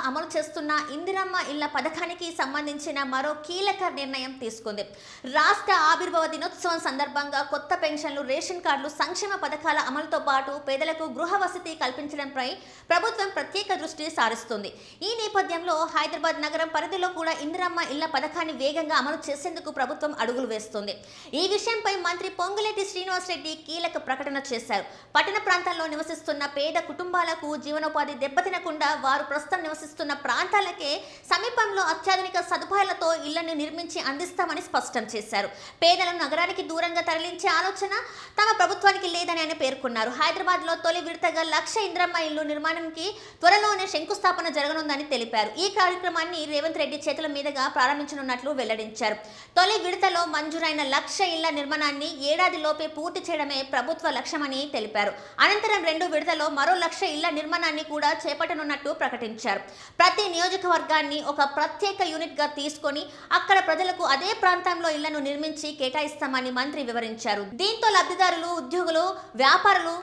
అమలు చేస్తున్న ఇందిరమ్మ ఇళ్ల పథకానికి సంబంధించిన మరో కీలక నిర్ణయం తీసుకుంది. రాష్ట్ర ఆవిర్భావ దినోత్సవం సందర్భంగా కొత్త పెన్షన్లు, రేషన్ కార్డులు, సంక్షేమ పథకాల అమలుతో పాటు పేదలకు గృహ వసతి కల్పించడంపై ప్రభుత్వం ప్రత్యేక దృష్టి సారిస్తుంది. ఈ నేపథ్యంలో హైదరాబాద్ నగరం పరిధిలో కూడా ఇందిరమ్మ ఇళ్ల పథకాన్ని వేగంగా అమలు చేసేందుకు ప్రభుత్వం అడుగులు వేస్తుంది. ఈ విషయంపై మంత్రి పొంగులేటి శ్రీనివాసరెడ్డి కీలక ప్రకటన చేశారు. పట్టణ ప్రాంతాల్లో నివసిస్తున్న పేద కుటుంబాలకు జీవనోపాధి దెబ్బతినకుండా వారు ప్రస్తుతం నివసిస్తున్న ప్రాంతాలకే సమీపంలో అత్యాధునిక సదుపాయాలతో ఇళ్లను నిర్మించి అందిస్తామని స్పష్టం చేశారు. పేదలను నగరానికి దూరంగా తరలించే ఆలోచన తమ ప్రభుత్వానికి లేదని ఆయన పేర్కొన్నారు. హైదరాబాద్లో తొలి విడతగా 1,00,000 ఇందిరమ్మ ఇళ్లు నిర్మాణానికి త్వరలోనే శంకుస్థాపన జరగనుందని తెలిపారు. ఈ కార్యక్రమాన్ని రేవంత్ రెడ్డి చేతుల మీదుగా ప్రారంభించనున్నట్లు వెల్లడించారు. తొలి విడతలో మంజూరైన 1,00,000 ఇళ్ల నిర్మాణాన్ని ఏడాదిలోపే పూర్తి చేయడమే ప్రభుత్వ లక్ష్యమని తెలిపారు. అనంతరం 2వ విడతలో మరో 1,00,000 ఇళ్ల నిర్మాణాన్ని కూడా చేపట్టనున్నట్టు ప్రకటించారు. ప్రతి నియోజకవర్గాన్ని ఒక ప్రత్యేక యూనిట్ గా తీసుకొని అక్కడ ప్రజలకు అదే ప్రాంతంలో ఇళ్లను నిర్మించి కేటాయిస్తామని మంత్రి వివరించారు. దీంతో లబ్ధిదారులు, ఉద్యోగులు, వ్యాపారులు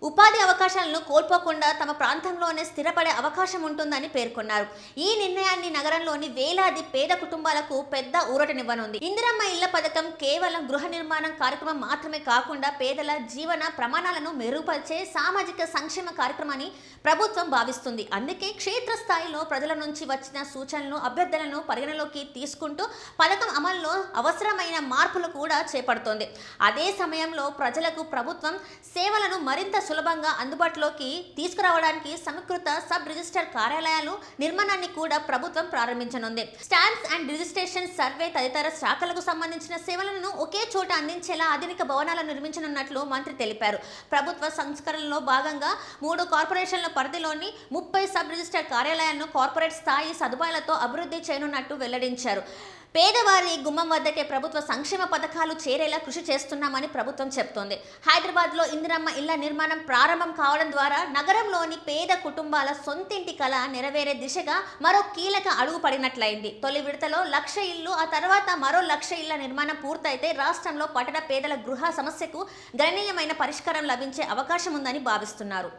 ఉపాధి అవకాశాలను కోల్పోకుండా తమ ప్రాంతంలోనే స్థిరపడే అవకాశం ఉంటుందని పేర్కొన్నారు. ఈ నిర్ణయాన్ని నగరంలోని వేలాది పేద కుటుంబాలకు పెద్ద ఊరటనివ్వనుంది. ఇందిరమ్మ ఇళ్ల పథకం కేవలం గృహ నిర్మాణం కార్యక్రమం మాత్రమే కాకుండా పేదల జీవన ప్రమాణాలను మెరుగుపరిచే సామాజిక సంక్షేమ కార్యక్రమాన్ని ప్రభుత్వం భావిస్తుంది. అందుకే క్షేత్రస్థాయిలో ప్రజల నుంచి వచ్చిన సూచనలు, అభ్యర్థనలను పరిగణలోకి తీసుకుంటూ పథకం అమల్లో అవసరమైన మార్పులు కూడా చేపడుతోంది. అదే సమయంలో ప్రజలకు ప్రభుత్వం సేవలను మరింత సులభంగా అందుబాటులోకి తీసుకురావడానికి సమీకృత సబ్ రిజిస్టర్ కార్యాలయాలు నిర్మాణాన్ని కూడా ప్రభుత్వం ప్రారంభించనుంది. స్టాంప్స్ అండ్ రిజిస్ట్రేషన్, సర్వే తదితర శాఖలకు సంబంధించిన సేవలను ఒకే చోట అందించేలా ఆధునిక భవనాలను నిర్మించనున్నట్లు మంత్రి తెలిపారు. ప్రభుత్వ సంస్కరణలో భాగంగా 3 కార్పొరేషన్ల పరిధిలోని 30 సబ్ రిజిస్టర్ కార్యాలయాలను కార్పొరేట్ స్థాయి సదుపాయాలతో అభివృద్ధి చేయనున్నట్టు వెల్లడించారు. పేదవారి గుమ్మం వద్దకే ప్రభుత్వ సంక్షేమ పథకాలు చేరేలా కృషి చేస్తున్నామని ప్రభుత్వం చెబుతోంది. హైదరాబాద్లో ఇందిరమ్మ ఇళ్ల నిర్మాణం ప్రారంభం కావడం ద్వారా నగరంలోని పేద కుటుంబాల సొంతింటి కళ నెరవేరే దిశగా మరో కీలక అడుగు పడినట్లయింది. తొలి విడతలో 1,00,000 ఇళ్లు, ఆ తర్వాత మరో 1,00,000 ఇళ్ల నిర్మాణం పూర్తయితే రాష్ట్రంలో పట్టణ పేదల గృహ సమస్యకు గణనీయమైన పరిష్కారం లభించే అవకాశం ఉందని భావిస్తున్నారు.